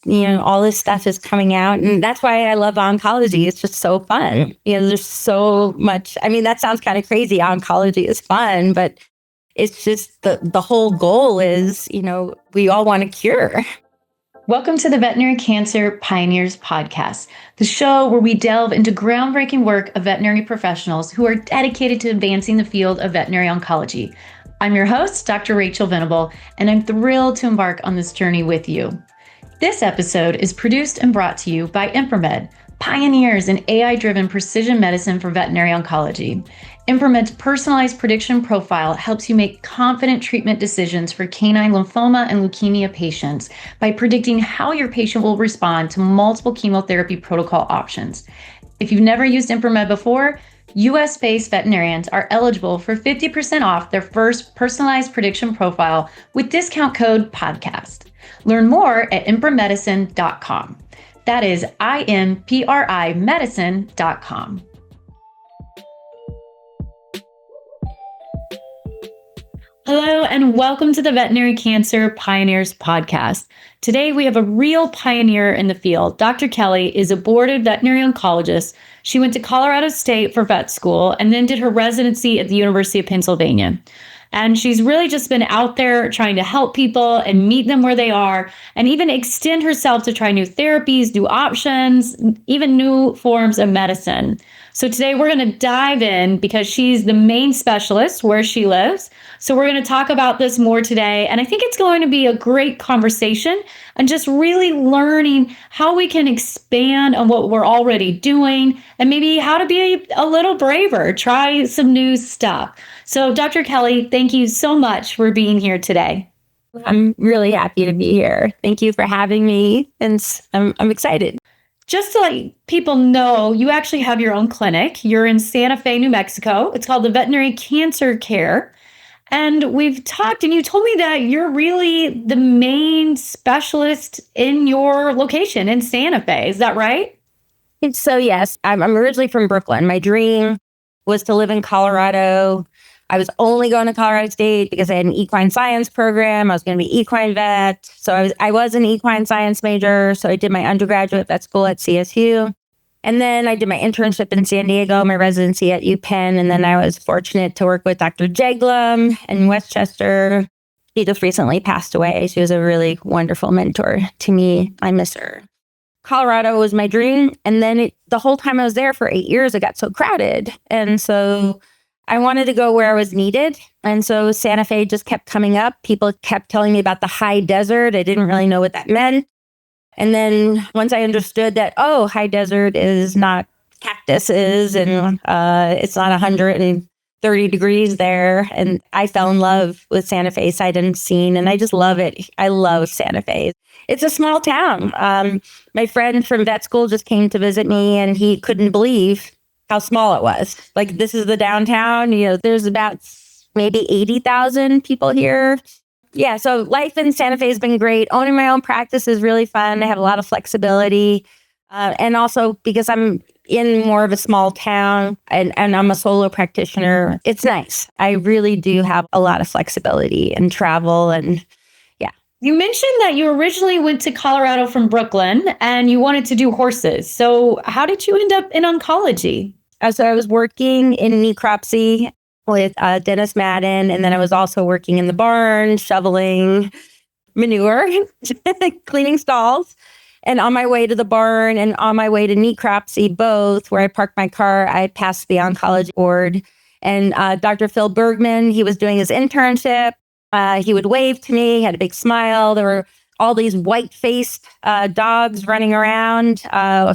all this stuff is coming out. And that's why I love oncology. It's just so fun. There's so much. I mean, that sounds kind of crazy. Oncology is fun, but it's just the whole goal is, we all want a cure. Welcome to the Veterinary Cancer Pioneers Podcast, the show where we delve into groundbreaking work of veterinary professionals who are dedicated to advancing the field of veterinary oncology. I'm your host, Dr. Rachel Venable, and I'm thrilled to embark on this journey with you. This episode is produced and brought to you by Impromed, pioneers in AI-driven precision medicine for veterinary oncology. Impromed's personalized prediction profile helps you make confident treatment decisions for canine lymphoma and leukemia patients by predicting how your patient will respond to multiple chemotherapy protocol options. If you've never used Impromed before, US-based veterinarians are eligible for 50% off their first personalized prediction profile with discount code PODCAST. Learn more at impromedicine.com. That is IMPRI medicine.com. Hello, and welcome to the Veterinary Cancer Pioneers Podcast. Today, we have a real pioneer in the field. Dr. Kelly is a boarded veterinary oncologist. She went to Colorado State for vet school and then did her residency at the University of Pennsylvania. And she's really just been out there trying to help people and meet them where they are, and even extend herself to try new therapies, new options, even new forms of medicine. So today we're going to dive in because she's the main specialist where she lives. So we're going to talk about this more today. And I think it's going to be a great conversation and just really learning how we can expand on what we're already doing and maybe how to be a little braver, try some new stuff. So Dr. Kelly, thank you so much for being here today. I'm really happy to be here. Thank you for having me. And I'm excited. Just to let people know, you actually have your own clinic. You're in Santa Fe, New Mexico. It's called the Veterinary Cancer Care. And we've talked, and you told me that you're really the main specialist in your location in Santa Fe. Is that right? So yes, I'm originally from Brooklyn. My dream was to live in Colorado. I was only going to Colorado State because I had an equine science program. I was going to be equine vet. So I was an equine science major. So I did my undergraduate vet school at CSU. And then I did my internship in San Diego, my residency at UPenn. And then I was fortunate to work with Dr. Jeglum in Westchester. She just recently passed away. She was a really wonderful mentor to me. I miss her. Colorado was my dream. And then the whole time I was there for 8 years, it got so crowded. And so I wanted to go where I was needed. And so Santa Fe just kept coming up. People kept telling me about the high desert. I didn't really know what that meant. And then once I understood that, high desert is not cactuses and it's not 130 degrees there. And I fell in love with Santa Fe sight unseen. And I just love it. I love Santa Fe. It's a small town. My friend from vet school just came to visit me and he couldn't believe how small it was. Like, this is the downtown, there's about maybe 80,000 people here. Yeah, so life in Santa Fe has been great. Owning my own practice is really fun. I have a lot of flexibility. And also because I'm in more of a small town and I'm a solo practitioner, it's nice. I really do have a lot of flexibility and travel and yeah. You mentioned that you originally went to Colorado from Brooklyn and you wanted to do horses. So how did you end up in oncology? So I was working in necropsy with Dennis Madden, and then I was also working in the barn, shoveling manure, cleaning stalls. And on my way to the barn and on my way to necropsy, both where I parked my car, I passed the oncology board. And Dr. Phil Bergman, he was doing his internship. He would wave to me, had a big smile. There were all these white-faced dogs running around,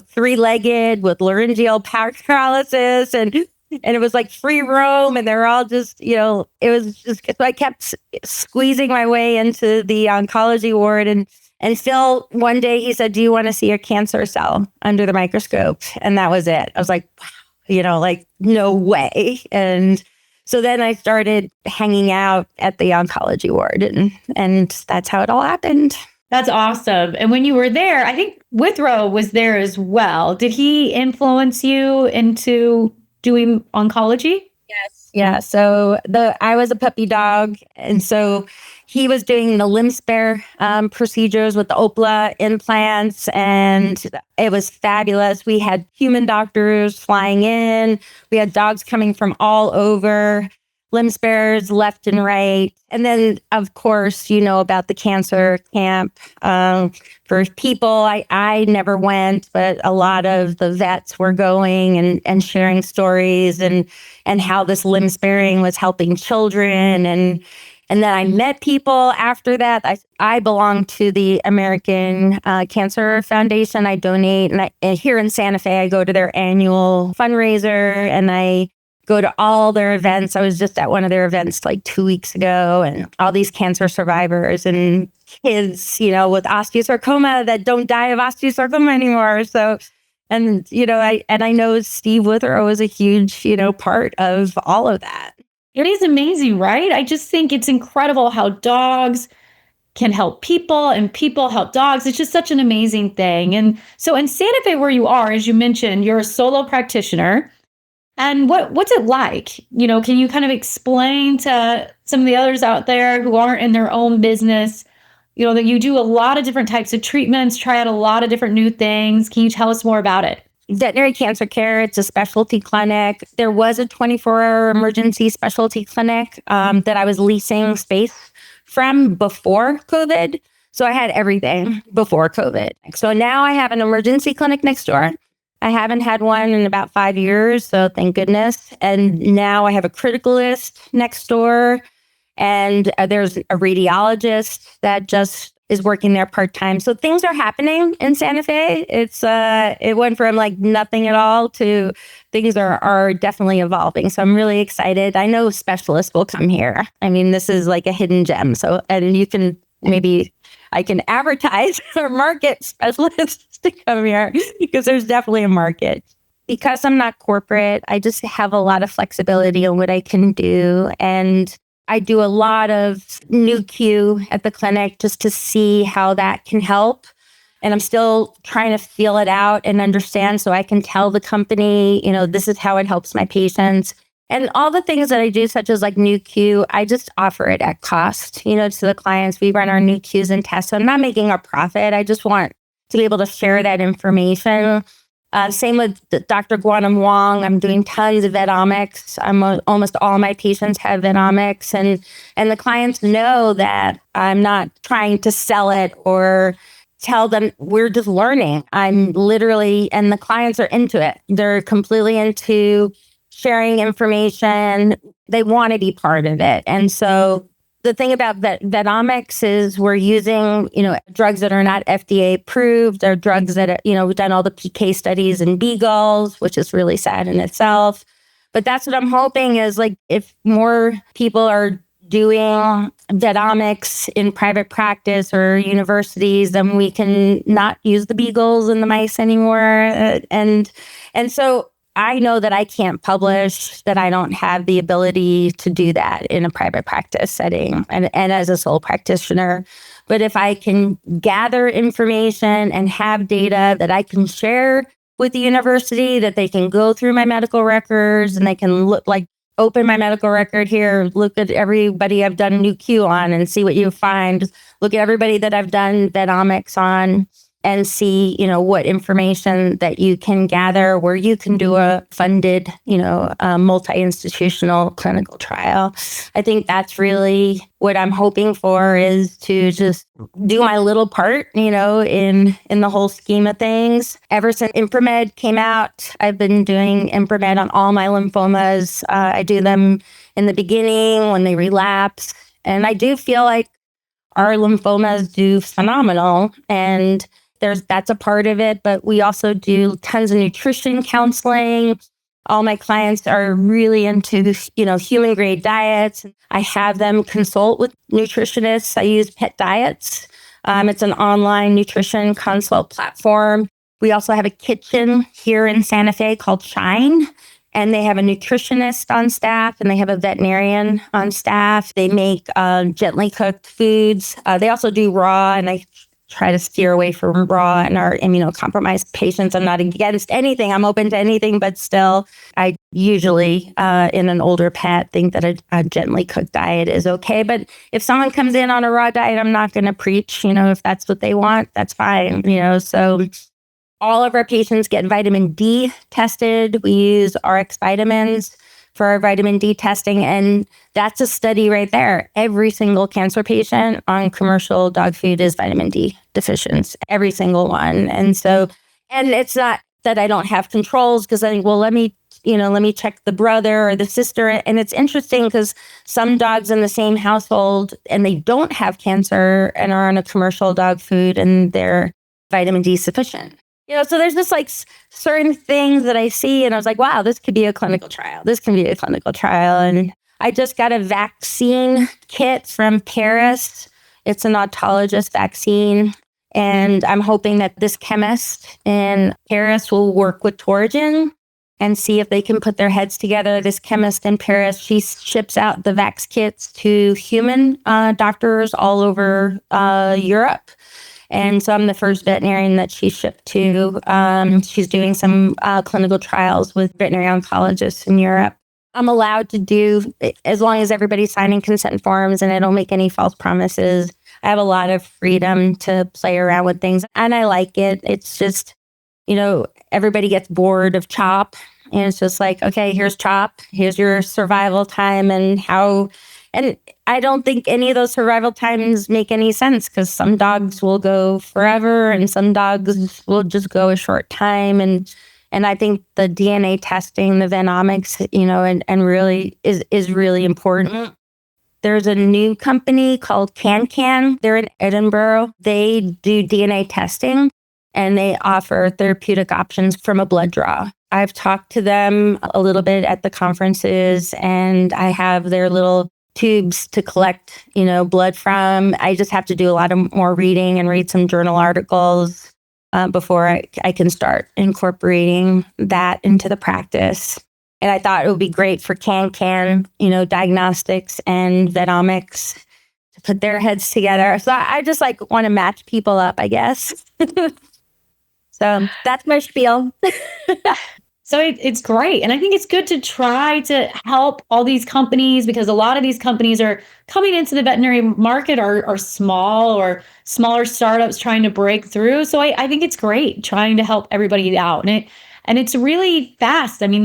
three-legged with laryngeal paralysis. And it was like free roam. And they were all just, it was just, so I kept squeezing my way into the oncology ward. And Phil, one day he said, "Do you want to see a cancer cell under the microscope?" And that was it. I was like, wow, like no way. And so then I started hanging out at the oncology ward and that's how it all happened. That's awesome. And when you were there, I think Withrow was there as well. Did he influence you into doing oncology? Yes. Yeah. So I was a puppy dog. And so he was doing the limb spare procedures with the OPLA implants, and it was fabulous. We had human doctors flying in. We had dogs coming from all over, limb spares left and right. And then, of course, you know about the cancer camp. For people, I never went, but a lot of the vets were going and sharing stories and how this limb sparing was helping children. And then I met people after that. I belong to the American Cancer Foundation. I donate. And here in Santa Fe, I go to their annual fundraiser and I go to all their events. I was just at one of their events like 2 weeks ago, and all these cancer survivors and kids, you know, with osteosarcoma that don't die of osteosarcoma anymore. So, and, you know, I know Steve Withrow is a huge, you know, part of all of that. It is amazing, right? I just think it's incredible how dogs can help people and people help dogs. It's just such an amazing thing. And so in Santa Fe, where you are, as you mentioned, you're a solo practitioner. And what's it like? You know, can you kind of explain to some of the others out there who aren't in their own business, you know, that you do a lot of different types of treatments, try out a lot of different new things. Can you tell us more about it? Veterinary Cancer Care, it's a specialty clinic. There was a 24-hour emergency specialty clinic that I was leasing space from before COVID. So I had everything before COVID. So now I have an emergency clinic next door. I haven't had one in about 5 years, so thank goodness. And now I have a critical list next door, and there's a radiologist that just is working there part-time. So things are happening in Santa Fe. It went from like nothing at all to things are definitely evolving. So I'm really excited. I know specialists will come here. I mean, this is like a hidden gem. So, and you can I can advertise or market specialists to come here because there's definitely a market. Because I'm not corporate, I just have a lot of flexibility on what I can do. And I do a lot of Nu-Q at the clinic just to see how that can help. And I'm still trying to feel it out and understand so I can tell the company, you know, this is how it helps my patients. And all the things that I do, such as like Nu-Q, I just offer it at cost, you know, to the clients. We run our Nu-Qs and tests. So I'm not making a profit. I just want to be able to share that information. Same with Dr. Guanam Wong. I'm doing tons of vetomics. Almost all my patients have vetomics. And the clients know that I'm not trying to sell it or tell them we're just learning. I'm literally, and the clients are into it. They're completely into sharing information. They want to be part of it. And so the thing about vetomics is we're using, you know, drugs that are not FDA approved. They're drugs that, you know, we've done all the PK studies in beagles, which is really sad in itself. But that's what I'm hoping is like if more people are doing vetomics in private practice or universities, then we can not use the beagles and the mice anymore. And so I know that I can't publish, that I don't have the ability to do that in a private practice setting and as a sole practitioner. But if I can gather information and have data that I can share with the university, that they can go through my medical records and they can look like open my medical record here, look at everybody I've done Nu-Q on and see what you find. Look at everybody that I've done vetomics on and see, you know, what information that you can gather where you can do a funded, you know, multi-institutional clinical trial. I think that's really what I'm hoping for is to just do my little part, you know, in the whole scheme of things. Ever since Inframed came out, I've been doing Inframed on all my lymphomas. I do them in the beginning when they relapse. And I do feel like our lymphomas do phenomenal. And that's a part of it, but we also do tons of nutrition counseling. All my clients are really into, you know, human grade diets. I have them consult with nutritionists. I use Pet Diets. It's an online nutrition consult platform. We also have a kitchen here in Santa Fe called Shine, and they have a nutritionist on staff and they have a veterinarian on staff. They make gently cooked foods. They also do raw, and I try to steer away from raw and our immunocompromised patients. I'm not against anything. I'm open to anything, but still, I usually, in an older pet, think that a gently cooked diet is okay. But if someone comes in on a raw diet, I'm not going to preach, if that's what they want, that's fine, So all of our patients get vitamin D tested. We use RX vitamins for our vitamin D testing. And that's a study right there. Every single cancer patient on commercial dog food is vitamin D deficient, every single one. And it's not that I don't have controls, because I think, well, let me check the brother or the sister. And it's interesting because some dogs in the same household and they don't have cancer and are on a commercial dog food and they're vitamin D sufficient. So there's just like certain things that I see and I was like, wow, this could be a clinical trial. This can be a clinical trial. And I just got a vaccine kit from Paris. It's an autologous vaccine. And I'm hoping that this chemist in Paris will work with Torgen and see if they can put their heads together. This chemist in Paris, she ships out the vax kits to human doctors all over Europe. And so I'm the first veterinarian that she shipped to. She's doing some clinical trials with veterinary oncologists in Europe. I'm allowed to do, as long as everybody's signing consent forms and I don't make any false promises, I have a lot of freedom to play around with things. And I like it. It's just, everybody gets bored of CHOP. And it's just like, okay, here's CHOP. Here's your survival time and how... And I don't think any of those survival times make any sense, because some dogs will go forever and some dogs will just go a short time. And I think the DNA testing, the Venomics, and really is really important. There's a new company called CanCan. They're in Edinburgh. They do DNA testing and they offer therapeutic options from a blood draw. I've talked to them a little bit at the conferences and I have their little tubes to collect, blood from. I just have to do a lot of more reading and read some journal articles before I can start incorporating that into the practice. And I thought it would be great for CanCan, diagnostics and Venomics to put their heads together. So I just want to match people up, I guess. So that's my spiel. So it's great. And I think it's good to try to help all these companies, because a lot of these companies are coming into the veterinary market are small or smaller startups trying to break through. So I think it's great trying to help everybody out. And it's really fast. I mean,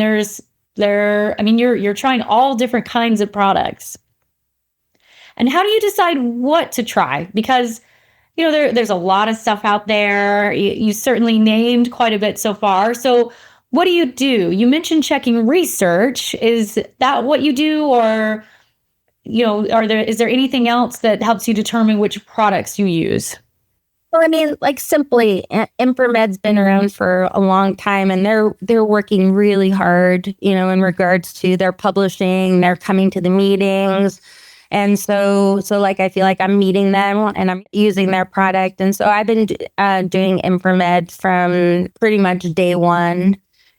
you're trying all different kinds of products. And how do you decide what to try? Because there's a lot of stuff out there. You certainly named quite a bit so far. So what do? You mentioned checking research. Is that what you do, or is there anything else that helps you determine which products you use? Well, I mean, simply, ImpriMed's been around for a long time, and they're working really hard, in regards to their publishing. They're coming to the meetings. And so I feel like I'm meeting them and I'm using their product. And so I've been doing ImpriMed from pretty much day one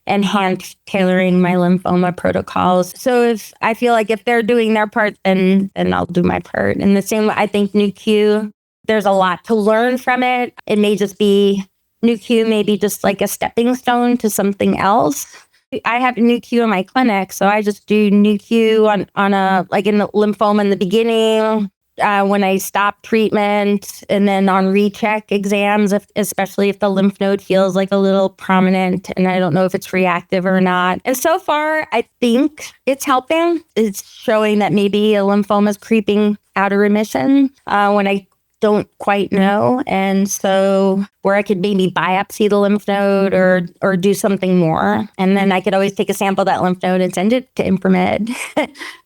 and hand tailoring my lymphoma protocols. So if I feel like if they're doing their part, then I'll do my part. And the same, I think Nu-Q, there's a lot to learn from it. It may just be Nu-Q, maybe just like a stepping stone to something else. I have Nu-Q in my clinic, so I just do Nu-Q on a in the lymphoma in the beginning, when I stop treatment, and then on recheck exams, especially if the lymph node feels like a little prominent and I don't know if it's reactive or not. And so far, I think it's helping. It's showing that maybe a lymphoma is creeping out of remission when I don't quite know. And so where I could maybe biopsy the lymph node or do something more. And then I could always take a sample of that lymph node and send it to ImpriMed.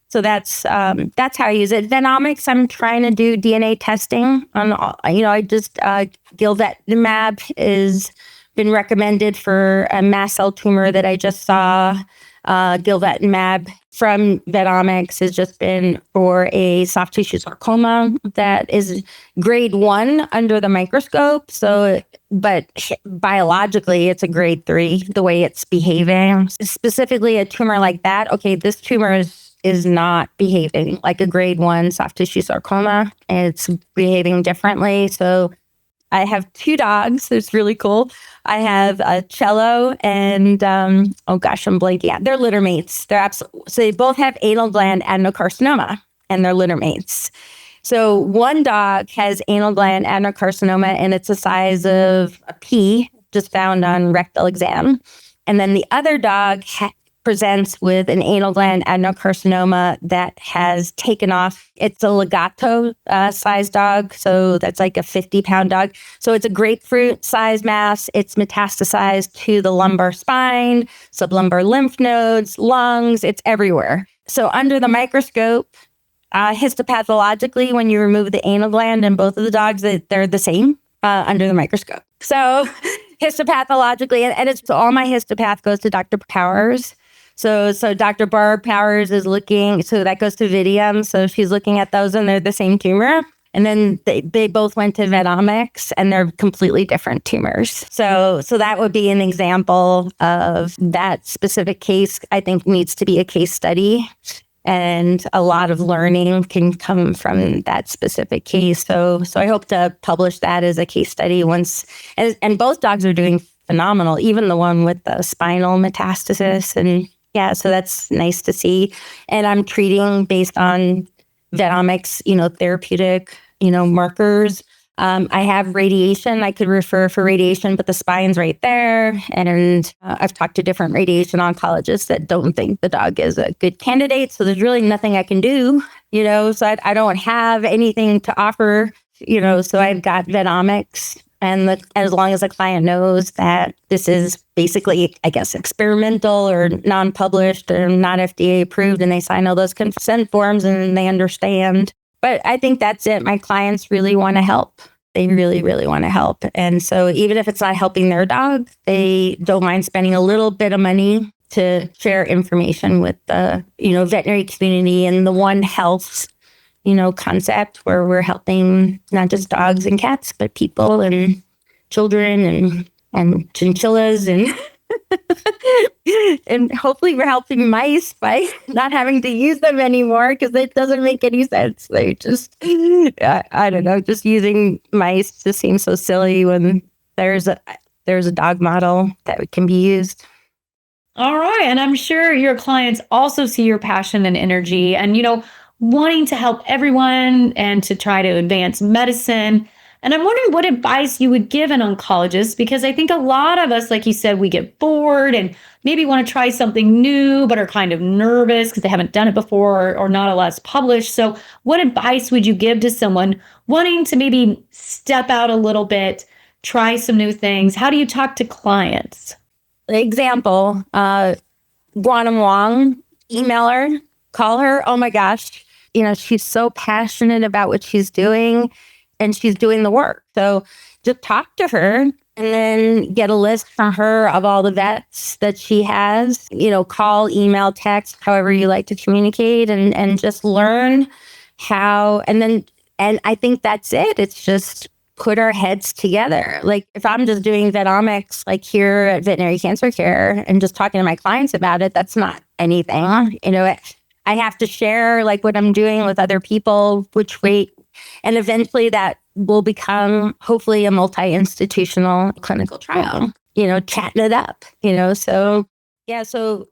So that's how I use it. Venomics, I'm trying to do DNA testing on, I just, Gilvetimab is been recommended for a mast cell tumor that I just saw. Gilvetimab from Venomics has just been for a soft tissue sarcoma that is grade 1 under the microscope. So, but biologically, it's a grade 3, the way it's behaving. Specifically, a tumor like that, okay, this tumor is not behaving like a grade 1 soft tissue sarcoma. It's behaving differently. So I have two dogs. It's really cool. I have a Cello and, oh gosh, I'm blanking out. They're litter mates. So they both have anal gland adenocarcinoma and they're litter mates. So one dog has anal gland adenocarcinoma and it's the size of a pea, just found on rectal exam. And then the other dog presents with an anal gland adenocarcinoma that has taken off. It's a legato sized dog. So that's like a 50-pound dog. So it's a grapefruit size mass. It's metastasized to the lumbar spine, sublumbar lymph nodes, lungs. It's everywhere. So under the microscope, histopathologically, when you remove the anal gland in both of the dogs, they're the same under the microscope. So histopathologically, and it's all my histopath goes to Dr. Powers. So Dr. Barb Powers is looking, so that goes to Vidium. So she's looking at those and they're the same tumor. And then they both went to Venomics and they're completely different tumors. So that would be an example of that specific case. I think needs to be a case study. And a lot of learning can come from that specific case. So I hope to publish that as a case study once. And both dogs are doing phenomenal, even the one with the spinal metastasis. And yeah, so that's nice to see. And I'm treating based on Venomics, therapeutic, markers. I have radiation. I could refer for radiation, but the spine's right there. And I've talked to different radiation oncologists that don't think the dog is a good candidate. So there's really nothing I can do, so I don't have anything to offer, so I've got Venomics. And as long as the client knows that this is basically, I guess, experimental or non-published or not FDA approved, and they sign all those consent forms and they understand. But I think that's it. My clients really want to help. They really, really want to help. And so even if it's not helping their dog, they don't mind spending a little bit of money to share information with the, veterinary community and the One Health concept where we're helping not just dogs and cats, but people and children and chinchillas and and hopefully we're helping mice by not having to use them anymore because it doesn't make any sense. They just, I don't know, just using mice just seems so silly when there's a dog model that can be used. All right. And I'm sure your clients also see your passion and energy and, wanting to help everyone and to try to advance medicine. And I'm wondering what advice you would give an oncologist, because I think a lot of us, like you said, we get bored and maybe want to try something new, but are kind of nervous because they haven't done it before or not a lot's published. So what advice would you give to someone wanting to maybe step out a little bit, try some new things? How do you talk to clients? Example, Guanam Wong, email her, call her. Oh my gosh. She's so passionate about what she's doing and she's doing the work. So just talk to her and then get a list from her of all the vets that she has, call, email, text, however you like to communicate and just learn how. And I think that's it. It's just put our heads together. Like if I'm just doing Venomics, like here at Veterinary Cancer Care and just talking to my clients about it, that's not anything, I have to share like what I'm doing with other people, which way, and eventually that will become hopefully a multi-institutional clinical trial, chatting it up, so yeah. So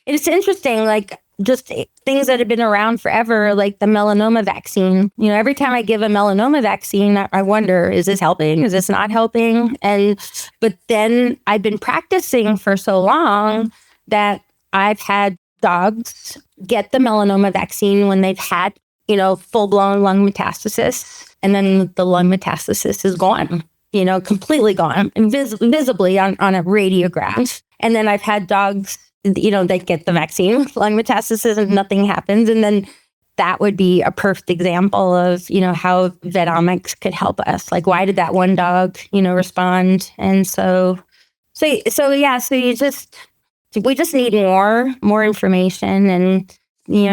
it's interesting, like just things that have been around forever, like the melanoma vaccine, every time I give a melanoma vaccine, I wonder, is this helping? Is this not helping? But then I've been practicing for so long that I've had dogs get the melanoma vaccine when they've had, full-blown lung metastasis. And then the lung metastasis is gone, completely gone, visibly on a radiograph. And then I've had dogs, they get the vaccine, lung metastasis, and nothing happens. And then that would be a perfect example of, how Venomics could help us. Like, why did that one dog, respond? And so we just need more information, and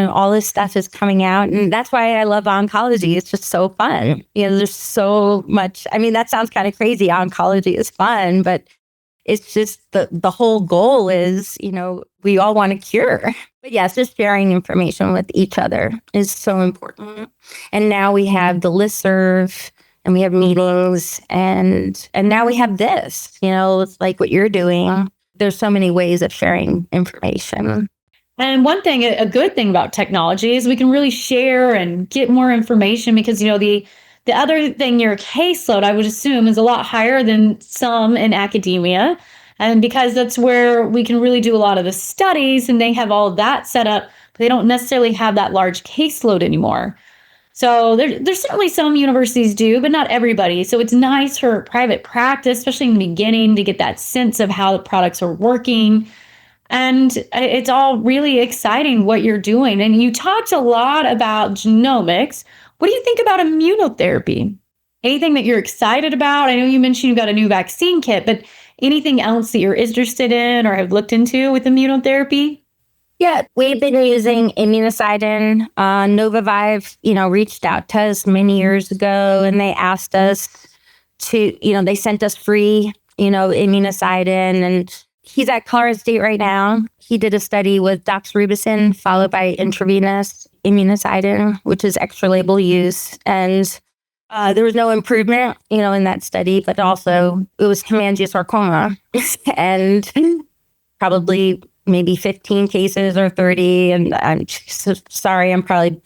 all this stuff is coming out, and that's why I love oncology. It's just so fun. There's so much. I mean, that sounds kind of crazy. Oncology is fun, but it's just the whole goal is, we all want to cure. But yes, just sharing information with each other is so important. And now we have the listserv, and we have meetings, and now we have this, it's like what you're doing. There's so many ways of sharing information. And one thing, a good thing about technology is we can really share and get more information because, the other thing, your caseload, I would assume, is a lot higher than some in academia. And because that's where we can really do a lot of the studies and they have all of that set up, but they don't necessarily have that large caseload anymore. So there's certainly some universities do, but not everybody. So it's nice for private practice, especially in the beginning, to get that sense of how the products are working. And it's all really exciting what you're doing. And you talked a lot about genomics. What do you think about immunotherapy? Anything that you're excited about? I know you mentioned you got a new vaccine kit, but anything else that you're interested in or have looked into with immunotherapy? Yeah, we've been using immunocytin. Novavive, reached out to us many years ago, and they asked us to, they sent us free, immunocytin. And he's at Colorado State right now. He did a study with doxorubicin followed by intravenous immunocytin, which is extra label use. And there was no improvement, in that study, but also it was hemangiosarcoma and probably maybe 15 cases or 30. And I'm so sorry, I'm probably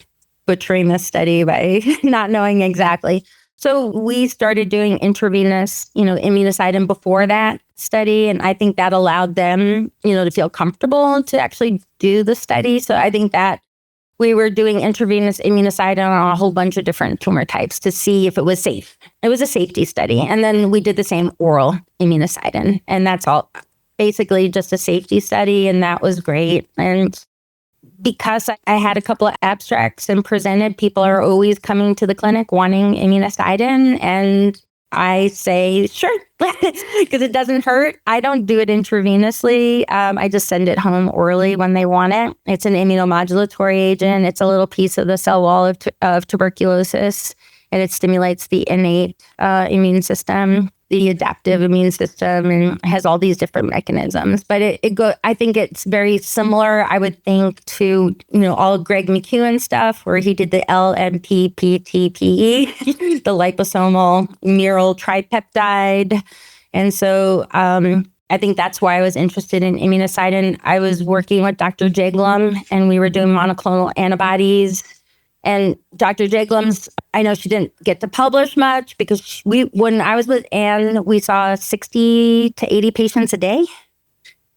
butchering this study by not knowing exactly. So we started doing intravenous, immunocytin before that study. And I think that allowed them, to feel comfortable to actually do the study. So I think that we were doing intravenous immunocytin on a whole bunch of different tumor types to see if it was safe. It was a safety study. And then we did the same oral immunocytin. And that's all basically just a safety study. And that was great. And because I had a couple of abstracts and presented, people are always coming to the clinic wanting immunocytin. And I say, sure, because it doesn't hurt. I don't do it intravenously. I just send it home orally when they want it. It's an immunomodulatory agent. It's a little piece of the cell wall of tuberculosis, and it stimulates the innate immune system, the adaptive immune system, and has all these different mechanisms. But I think it's very similar, I would think, to, all Greg McEwen stuff, where he did the LMPPTPE, the liposomal mural tripeptide. And so I think that's why I was interested in immunocytin. I was working with Dr. Jaglom, and we were doing monoclonal antibodies. And Dr. Jaglom's, I know she didn't get to publish much because when I was with Anne, we saw 60 to 80 patients a day.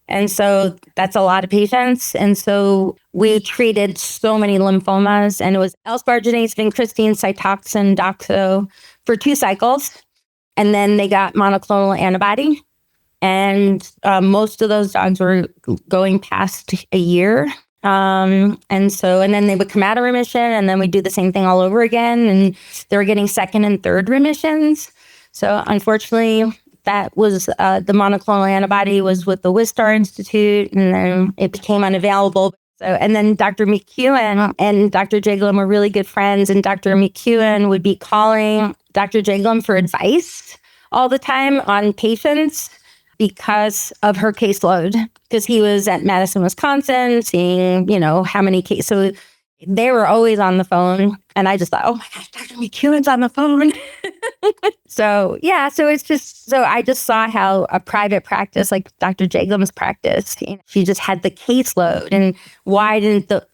And so that's a lot of patients. And so we treated so many lymphomas, and it was L-sparginase, vincristine, Cytoxan, doxo for 2 cycles. And then they got monoclonal antibody. And most of those dogs were going past a year. And then they would come out of remission, and then we do the same thing all over again. And they were getting second and third remissions. So unfortunately, that was the monoclonal antibody was with the Wistar Institute, and then it became unavailable. So, and then Dr. McEwen and Dr. Jaglom were really good friends, and Dr. McEwen would be calling Dr. Jaglom for advice all the time on patients because of her caseload, because he was at Madison, Wisconsin, seeing, how many cases. So they were always on the phone. And I just thought, oh my gosh, Dr. McEwen's on the phone. So I just saw how a private practice like Dr. Jaglom's practice, she just had the caseload. And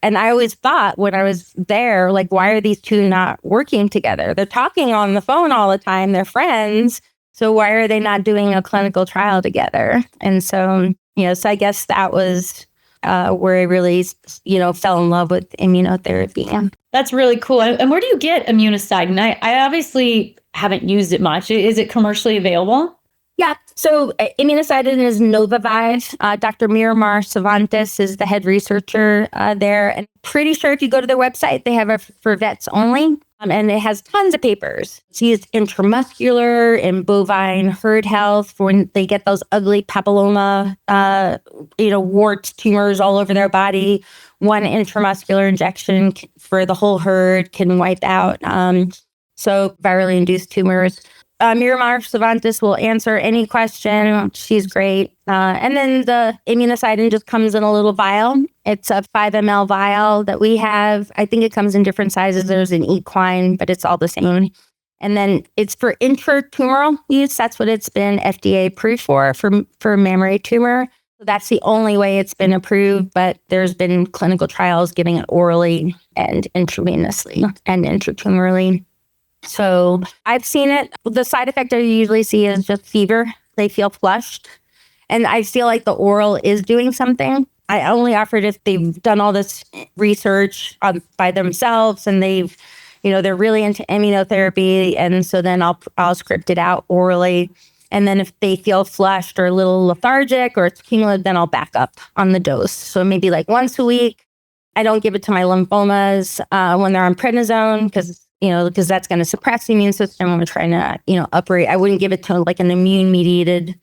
and I always thought when I was there, like, why are these two not working together? They're talking on the phone all the time. They're friends. So why are they not doing a clinical trial together? And so, so I guess that was where I really, fell in love with immunotherapy. That's really cool. And where do you get immunocytin? I obviously haven't used it much. Is it commercially available? Yeah. So immunocytin is Novavive. Dr. Miramar Cervantes is the head researcher there. And pretty sure if you go to their website, they have it for vets only. And it has tons of papers. It's used intramuscular in bovine herd health for when they get those ugly papilloma, warts, tumors all over their body. One intramuscular injection for the whole herd can wipe out virally induced tumors. Miramar Cervantes will answer any question. She's great. And then the immunocytin just comes in a little vial. It's a 5 ml vial that we have. I think it comes in different sizes. There's an equine, but it's all the same. And then it's for intratumoral use. That's what it's been FDA approved for mammary tumor. That's the only way it's been approved, but there's been clinical trials giving it orally and intravenously and intratumorally. So I've seen it. The side effect I usually see is just fever. They feel flushed. And I feel like the oral is doing something. I only offered if they've done all this research by themselves and they're really into immunotherapy. And so then I'll script it out orally. And then if they feel flushed or a little lethargic or it's cumulative, then I'll back up on the dose. So maybe like once a week. I don't give it to my lymphomas when they're on prednisone because that's going to suppress the immune system when we're trying to, uprate. I wouldn't give it to like an immune-mediated,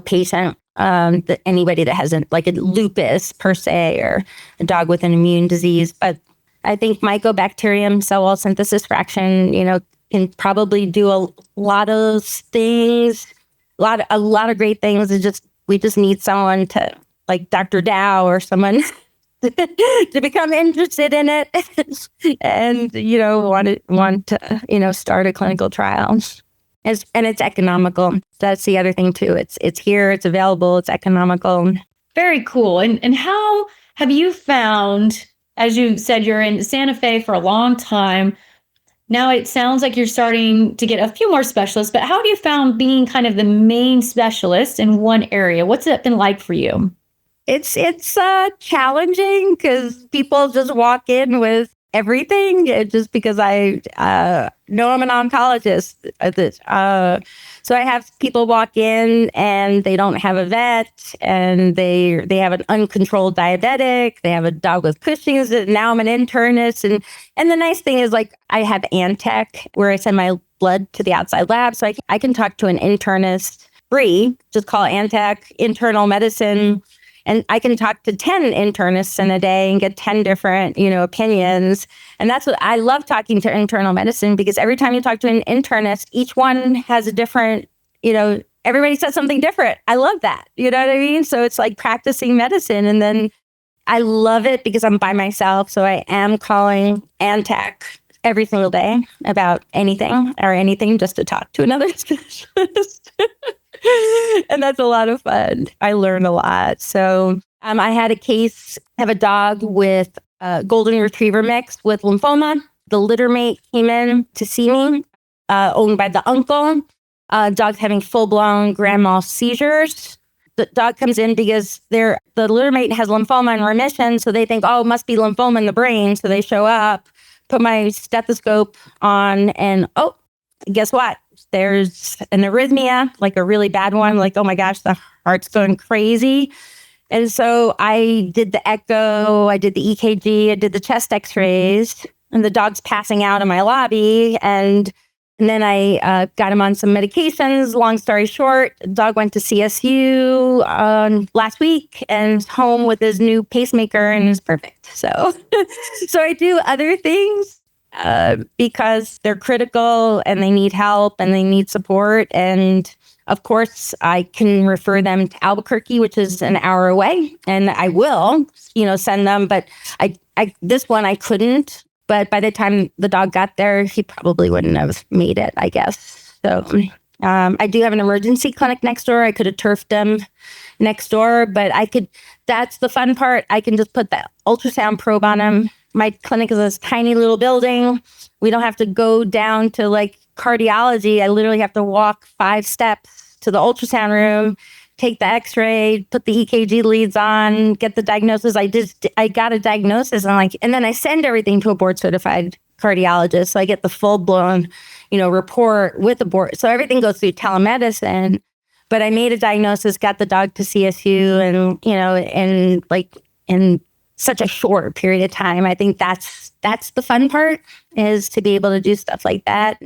patient, anybody that hasn't like a lupus per se or a dog with an immune disease. But I think Mycobacterium cell wall synthesis fraction, can probably do a lot of things, a lot of great things. We just need someone to like Dr. Dow or someone to become interested in it and, want to, start a clinical trial. And it's economical. That's the other thing too. It's here, it's available, it's economical. Very cool. And how have you found, as you said, you're in Santa Fe for a long time. Now it sounds like you're starting to get a few more specialists, but how have you found being kind of the main specialist in one area? What's it been like for you? It's challenging because people just walk in with everything just because I know I'm an oncologist. So I have people walk in and they don't have a vet and they have an uncontrolled diabetic. They have a dog with Cushing's. Now I'm an internist. And the nice thing is like I have Antec where I send my blood to the outside lab. So I can talk to an internist free, just call Antec internal medicine. And I can talk to 10 internists in a day and get 10 different, opinions. And that's what I love talking to internal medicine because every time you talk to an internist, each one has a different, everybody says something different. I love that. You know what I mean? So it's like practicing medicine. And then I love it because I'm by myself. So I am calling Antec every single day about anything just to talk to another specialist. And that's a lot of fun. I learn a lot. So I had a case of a dog with a golden retriever mix with lymphoma. The litter mate came in to see me, owned by the uncle. Dog's having full-blown grand mal seizures. The dog comes in because the litter mate has lymphoma in remission. So they think, it must be lymphoma in the brain. So they show up, put my stethoscope on, and guess what? There's an arrhythmia, like a really bad one, like, oh my gosh, the heart's going crazy. And so I did the echo, I did the EKG, I did the chest x-rays, and the dog's passing out in my lobby. And then I got him on some medications. Long story short, the dog went to CSU last week and is home with his new pacemaker and is perfect. So I do other things because they're critical and they need help and they need support. And of course, I can refer them to Albuquerque, which is an hour away, and I will, send them. But this one I couldn't. But by the time the dog got there, he probably wouldn't have made it, I guess. So I do have an emergency clinic next door. I could have turfed them next door, but that's the fun part. I can just put the ultrasound probe on him. My clinic is this tiny little building. We don't have to go down to like cardiology. I literally have to walk 5 steps to the ultrasound room, take the x-ray, put the EKG leads on, get the diagnosis. I got a diagnosis and then I send everything to a board certified cardiologist. So I get the full blown, report with the board. So everything goes through telemedicine, but I made a diagnosis, got the dog to CSU and, in such a short period of time. I think that's the fun part, is to be able to do stuff like that.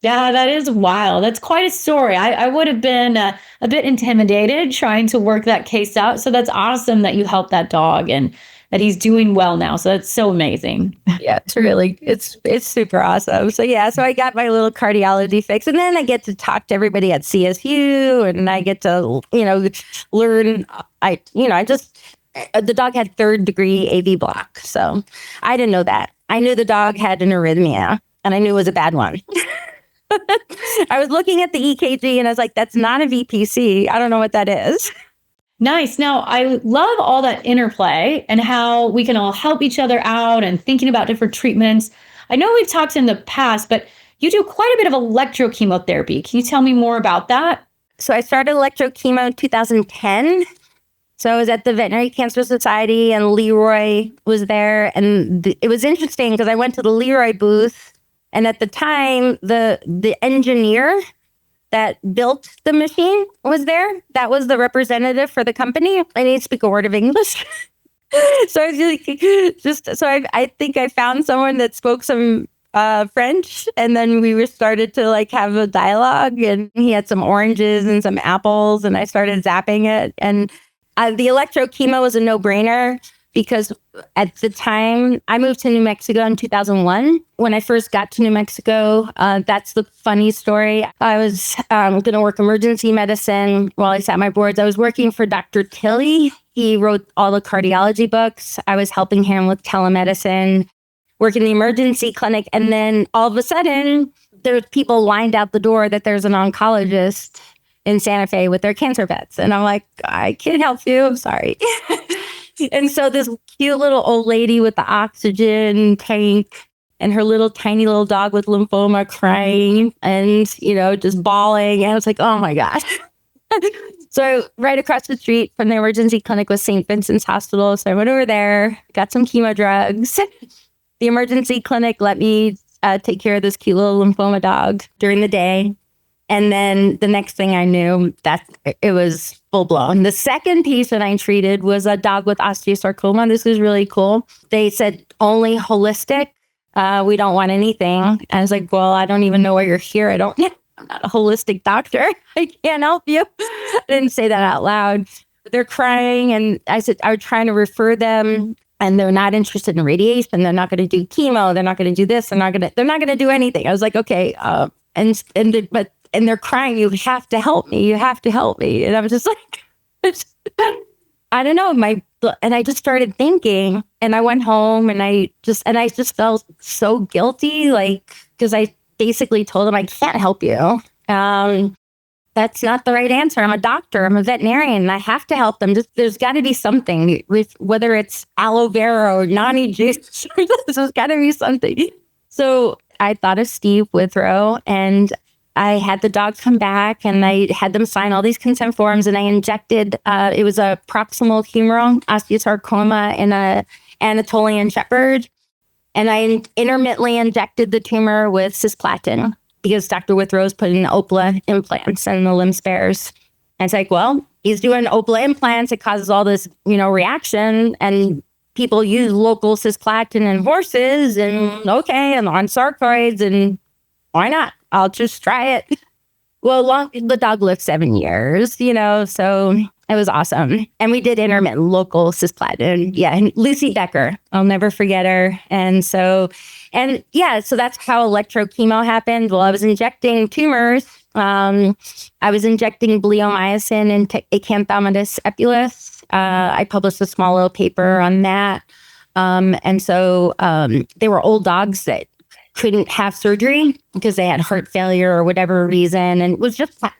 Yeah, that is wild. That's quite a story. I would have been a bit intimidated trying to work that case out. So that's awesome that you helped that dog and that he's doing well now. So that's so amazing. Yeah, it's super awesome. So so I got my little cardiology fix, and then I get to talk to everybody at CSU, and I get to learn. The dog had 3rd degree AV block, so I didn't know that. I knew the dog had an arrhythmia, and I knew it was a bad one. I was looking at the EKG and I was like, that's not a VPC. I don't know what that is. Nice. Now, I love all that interplay and how we can all help each other out and thinking about different treatments. I know we've talked in the past, but you do quite a bit of electrochemotherapy. Can you tell me more about that? So I started electrochemo in 2010. So I was at the Veterinary Cancer Society and Leroy was there. And it was interesting because I went to the Leroy booth. And at the time, the engineer that built the machine was there. That was the representative for the company. I didn't speak a word of English. So I think I found someone that spoke some French, and then we started to like have a dialogue, and he had some oranges and some apples, and I started zapping it. And the electrochemo was a no-brainer because at the time I moved to New Mexico in 2001. When I first got to New Mexico, that's the funny story. I was going to work emergency medicine while I sat my boards. I was working for Dr. Tilley. He wrote all the cardiology books. I was helping him with telemedicine, work in the emergency clinic. And then all of a sudden, there's people lined out the door that there's an oncologist in Santa Fe with their cancer vets. And I'm like, I can't help you. I'm sorry. And so this cute little old lady with the oxygen tank and her little tiny little dog with lymphoma crying and, just bawling. And I was like, oh my gosh. So right across the street from the emergency clinic was St. Vincent's Hospital. So I went over there, got some chemo drugs. The emergency clinic let me take care of this cute little lymphoma dog during the day. And then the next thing I knew, that it was full blown. The second patient I treated was a dog with osteosarcoma. This was really cool. They said only holistic. We don't want anything. I was like, well, I don't even know why you're here. I'm not a holistic doctor. I can't help you. I didn't say that out loud. But they're crying. And I said, I was trying to refer them. And they're not interested in radiation. They're not going to do chemo. They're not going to do this. They're not going to do anything. I was like, okay. And they're crying, you have to help me. You have to help me. And I was just like, I don't know. And I just started thinking, and I went home and I just felt so guilty. Like, because I basically told them I can't help you. That's not the right answer. I'm a doctor. I'm a veterinarian. And I have to help them. There's got to be something, with whether it's aloe vera or nani juice. There's got to be something. So I thought of Steve Withrow, and I had the dog come back, and I had them sign all these consent forms, and I injected, it was a proximal humeral osteosarcoma in a Anatolian Shepherd. And I intermittently injected the tumor with cisplatin because Dr. Withrow's putting OPLA implants in the limb spares. And it's like, well, he's doing OPLA implants. It causes all this, reaction, and people use local cisplatin in horses, and and on sarcoids, and why not? I'll just try it. Well, the dog lived 7 years, so it was awesome. And we did intermittent local cisplatin. Yeah, and Lucy Becker, I'll never forget her. So that's how electrochemo happened. Well, I was injecting tumors. I was injecting bleomycin into Acanthomitis epulis. I published a small little paper on that. They were old dogs that couldn't have surgery because they had heart failure or whatever reason. And it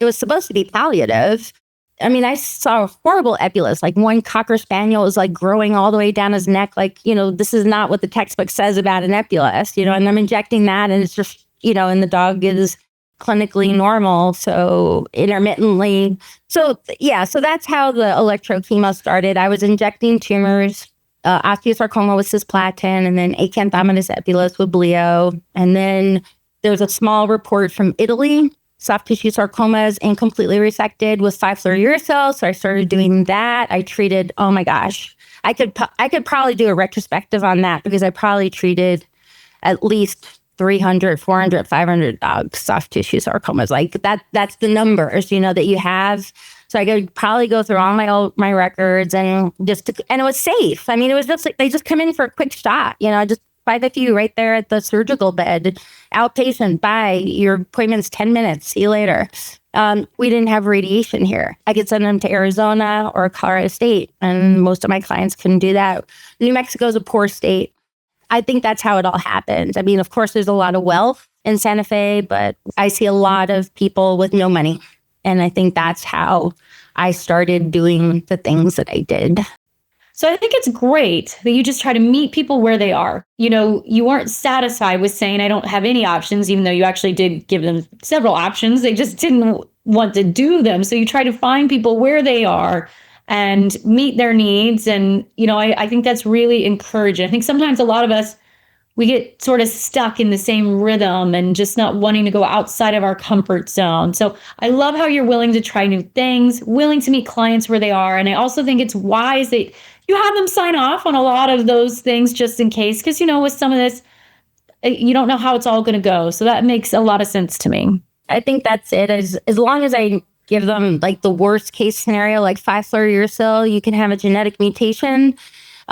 was supposed to be palliative. I mean, I saw a horrible epulis. Like one Cocker Spaniel was like growing all the way down his neck. Like, this is not what the textbook says about an epulis, and I'm injecting that, and it's just, and the dog is clinically normal. So intermittently. So that's how the electrochemo started. I was injecting tumors, osteosarcoma with cisplatin, and then Acanthomitis epulis with bleo. And then there's a small report from Italy, soft tissue sarcomas incompletely resected with 5 fluorouracil. So I started doing that. I treated, oh my gosh, I could probably do a retrospective on that because I probably treated at least 300, 400, 500 dogs, soft tissue sarcomas. Like that's the numbers, that you have. So I could probably go through all my records and and it was safe. I mean, it was just like, they just come in for a quick shot, just by the few right there at the surgical bed, outpatient, bye, your appointment's 10 minutes, see you later. We didn't have radiation here. I could send them to Arizona or Colorado State, and most of my clients couldn't do that. New Mexico is a poor state. I think that's how it all happened. I mean, of course, there's a lot of wealth in Santa Fe, but I see a lot of people with no money. And I think that's how I started doing the things that I did. So I think it's great that you just try to meet people where they are. You weren't satisfied with saying, I don't have any options, even though you actually did give them several options. They just didn't want to do them. So you try to find people where they are and meet their needs. And, I think that's really encouraging. I think sometimes a lot of us, we get sort of stuck in the same rhythm and just not wanting to go outside of our comfort zone. So I love how you're willing to try new things, willing to meet clients where they are. And I also think it's wise that you have them sign off on a lot of those things just in case, because, with some of this, you don't know how it's all going to go. So that makes a lot of sense to me. I think that's it. As long as I give them like the worst case scenario, like 5-fluorouracil, you can have a genetic mutation.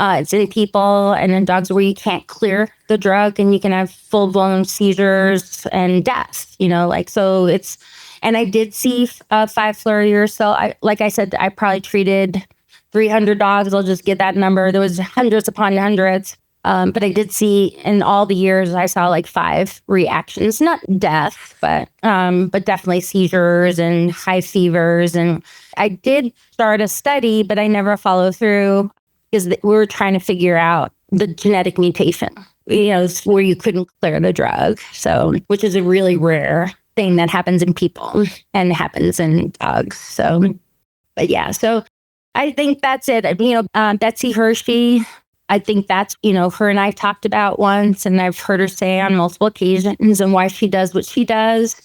It's in people and in dogs where you can't clear the drug and you can have full-blown seizures and death, so it's, and I did see 5-fluorouracil. Like I said, I probably treated 300 dogs. I'll just get that number. There was hundreds upon hundreds. But I did see in all the years, I saw like 5 reactions, not death, but definitely seizures and high fevers. And I did start a study, but I never followed through because we were trying to figure out the genetic mutation, where you couldn't clear the drug. So, which is a really rare thing that happens in people and happens in dogs. So, but yeah, so I think that's it. Betsy Hershey, I think that's, her and I talked about once, and I've heard her say on multiple occasions, and why she does what she does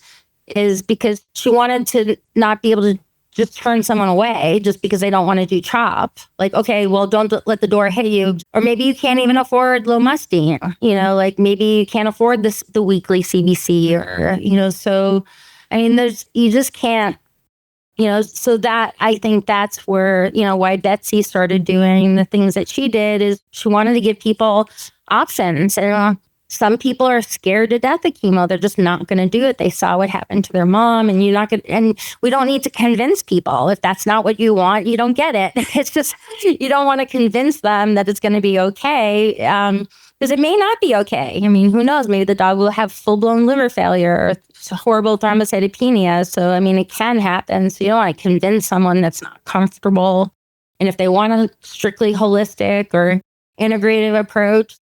is because she wanted to not be able to just turn someone away just because they don't want to do CHOP. Like, okay, well, don't let the door hit you. Or maybe you can't even afford lomustine, like maybe you can't afford the weekly CBC or, so, you just can't, so that, I think that's where, why Betsy started doing the things that she did is she wanted to give people options. And some people are scared to death of chemo. They're just not going to do it. They saw what happened to their mom, and and we don't need to convince people. If that's not what you want, you don't get it. It's just, you don't want to convince them that it's going to be okay. Because it may not be okay. Who knows? Maybe the dog will have full-blown liver failure or horrible thrombocytopenia. So, it can happen. So you don't want to convince someone that's not comfortable. And if they want a strictly holistic or integrative approach,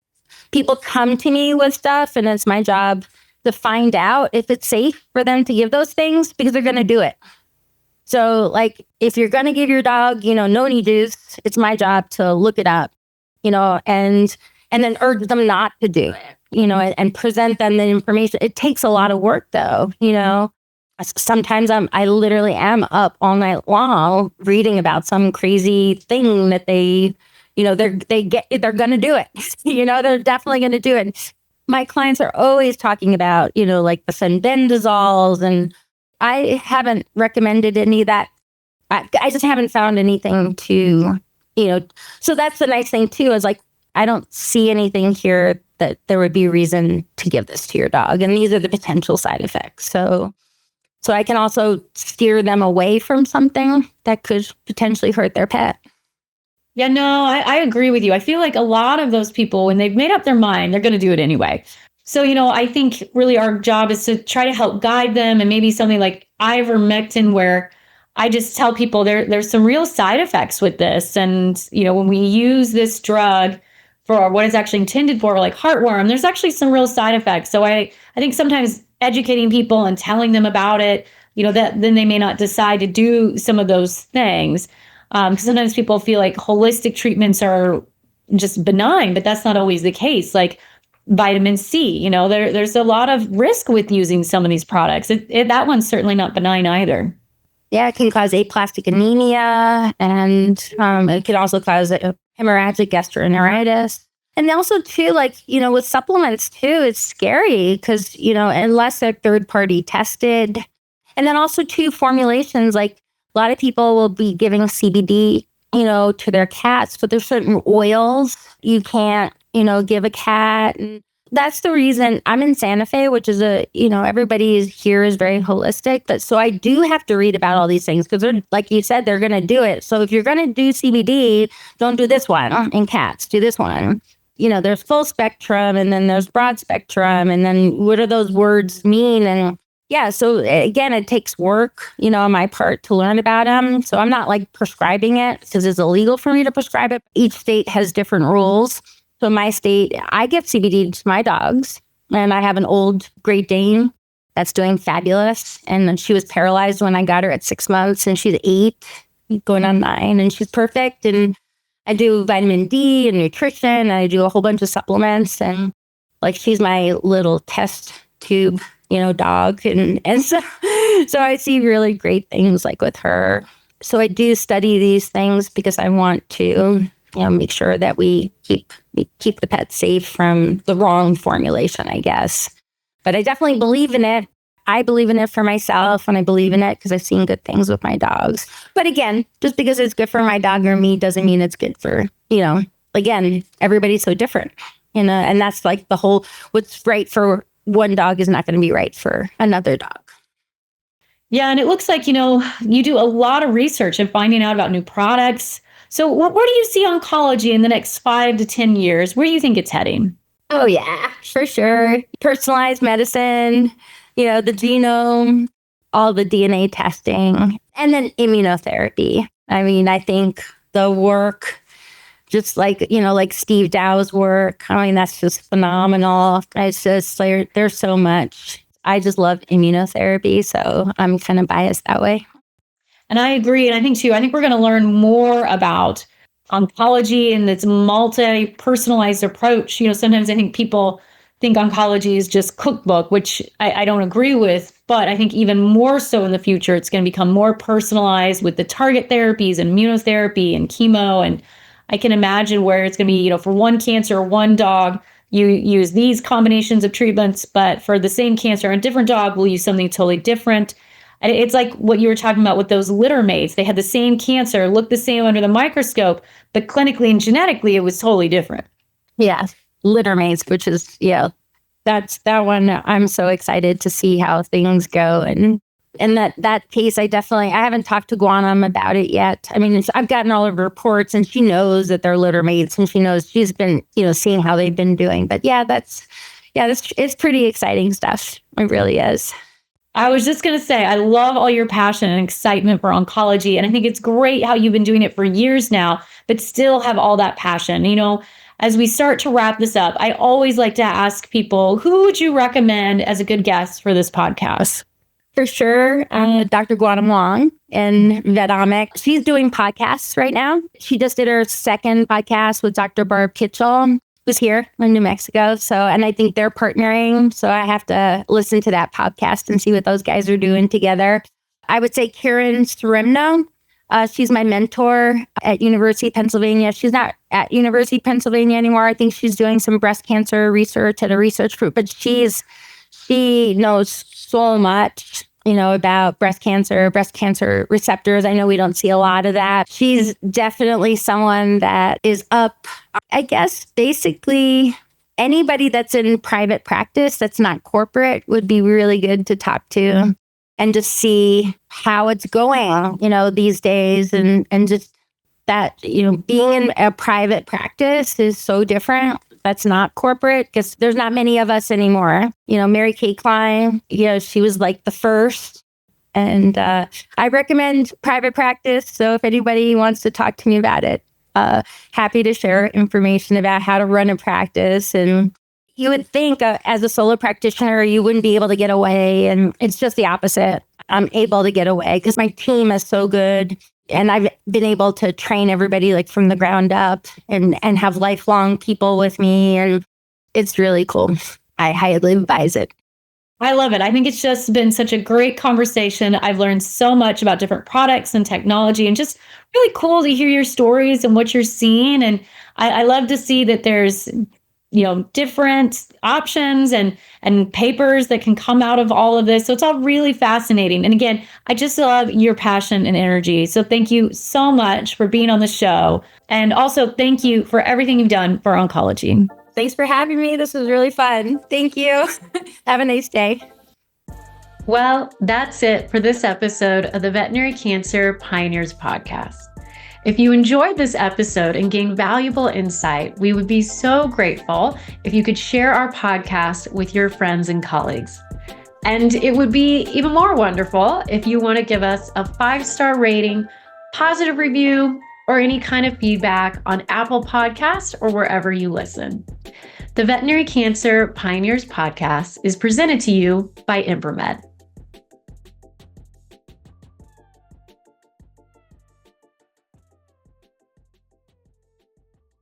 people come to me with stuff, and it's my job to find out if it's safe for them to give those things because they're going to do it. So, like, if you're going to give your dog, no knee juice, it's my job to look it up, and then urge them not to do it, and present them the information. It takes a lot of work, though, Sometimes I literally am up all night long reading about some crazy thing that they're going to do it. They're definitely going to do it. My clients are always talking about, like the fenbendazoles, and I haven't recommended any of that. I just haven't found anything to, so that's the nice thing too, is like, I don't see anything here that there would be a reason to give this to your dog. And these are the potential side effects. So I can also steer them away from something that could potentially hurt their pet. Yeah, no, I agree with you. I feel like a lot of those people, when they've made up their mind, they're going to do it anyway. So, I think really our job is to try to help guide them, and maybe something like ivermectin, where I just tell people there's some real side effects with this. And, when we use this drug for what it's actually intended for, like heartworm, there's actually some real side effects. So I think sometimes educating people and telling them about it, that then they may not decide to do some of those things. Because sometimes people feel like holistic treatments are just benign, but that's not always the case. Like vitamin C, there's a lot of risk with using some of these products. That one's certainly not benign either. Yeah, it can cause aplastic anemia, and it can also cause hemorrhagic gastroenteritis. And also too, with supplements too, it's scary because, unless they're third-party tested. And then also too, formulations, like a lot of people will be giving CBD, to their cats, but there's certain oils you can't, give a cat. And that's the reason I'm in Santa Fe, which is everybody here is very holistic. But so I do have to read about all these things because they're, like you said, they're going to do it. So if you're going to do CBD, don't do this one in cats, do this one. there's full spectrum and then there's broad spectrum. And then what do those words mean? And yeah, so again, it takes work, on my part to learn about them. So I'm not like prescribing it because it's illegal for me to prescribe it. Each state has different rules. So in my state, I give CBD to my dogs, and I have an old Great Dane that's doing fabulous. And then she was paralyzed when I got her at 6 months, and she's 8, going on 9, and she's perfect. And I do vitamin D and nutrition. And I do a whole bunch of supplements, and like she's my little test tube, dog. And so I see really great things like with her. So I do study these things because I want to, make sure that we keep the pet safe from the wrong formulation, I guess. But I definitely believe in it. I believe in it for myself, and I believe in it because I've seen good things with my dogs. But again, just because it's good for my dog or me doesn't mean it's good for, again, everybody's so different, and that's like the whole, what's right for one dog is not going to be right for another dog. Yeah. And it looks like, you do a lot of research and finding out about new products. So where do you see oncology in the next 5 to 10 years? Where do you think it's heading? Oh, yeah, for sure. Personalized medicine, the genome, all the DNA testing, and then immunotherapy. I mean, I think the work, just like, like Steve Dow's work, I mean, that's just phenomenal. It's just like, there's so much. I just love immunotherapy, so I'm kind of biased that way. And I agree. And I think we're going to learn more about oncology and its multi-personalized approach. Sometimes I think people think oncology is just cookbook, which I don't agree with. But I think even more so in the future, it's going to become more personalized with the target therapies and immunotherapy and chemo. And I can imagine where it's going to be, for one cancer or one dog, you use these combinations of treatments, but for the same cancer, a different dog will use something totally different. And it's like what you were talking about with those litter mates. They had the same cancer, looked the same under the microscope, but clinically and genetically, it was totally different. Yeah, litter mates, which is, that's that one. I'm so excited to see how things go. And that case, I haven't talked to Guanam about it yet. I mean, I've gotten all of her reports, and she knows that they're litter mates, and she knows she's been, seeing how they've been doing. But it's pretty exciting stuff. It really is. I was just going to say, I love all your passion and excitement for oncology. And I think it's great how you've been doing it for years now, but still have all that passion. As we start to wrap this up, I always like to ask people, who would you recommend as a good guest for this podcast? For sure, Dr. Guanam Wong in Venable. She's doing podcasts right now. She just did her second podcast with Dr. Barb Kitchell, who's here in New Mexico. And I think they're partnering. So I have to listen to that podcast and see what those guys are doing together. I would say Karen Srimno. She's my mentor at University of Pennsylvania. She's not at University of Pennsylvania anymore. I think she's doing some breast cancer research at a research group, but she knows so much, about breast cancer receptors. I know we don't see a lot of that. She's definitely someone that is up, I guess, basically anybody that's in private practice that's not corporate would be really good to talk to and just see how it's going, these days. And just that, being in a private practice is so different. That's not corporate because there's not many of us anymore. Mary Kay Klein, she was like the first. And I recommend private practice. So if anybody wants to talk to me about it, happy to share information about how to run a practice. And you would think as a solo practitioner, you wouldn't be able to get away. And it's just the opposite. I'm able to get away because my team is so good. And I've been able to train everybody like from the ground up and have lifelong people with me. And it's really cool. I highly advise it. I love it. I think it's just been such a great conversation. I've learned so much about different products and technology, and just really cool to hear your stories and what you're seeing. And I love to see that there's, different options and papers that can come out of all of this. So it's all really fascinating. And again, I just love your passion and energy. So thank you so much for being on the show. And also thank you for everything you've done for oncology. Thanks for having me. This was really fun. Thank you. Have a nice day. Well, that's it for this episode of the Veterinary Cancer Pioneers Podcast. If you enjoyed this episode and gained valuable insight, we would be so grateful if you could share our podcast with your friends and colleagues. And it would be even more wonderful if you want to give us a 5-star rating, positive review, or any kind of feedback on Apple Podcasts or wherever you listen. The Veterinary Cancer Pioneers Podcast is presented to you by Impromed.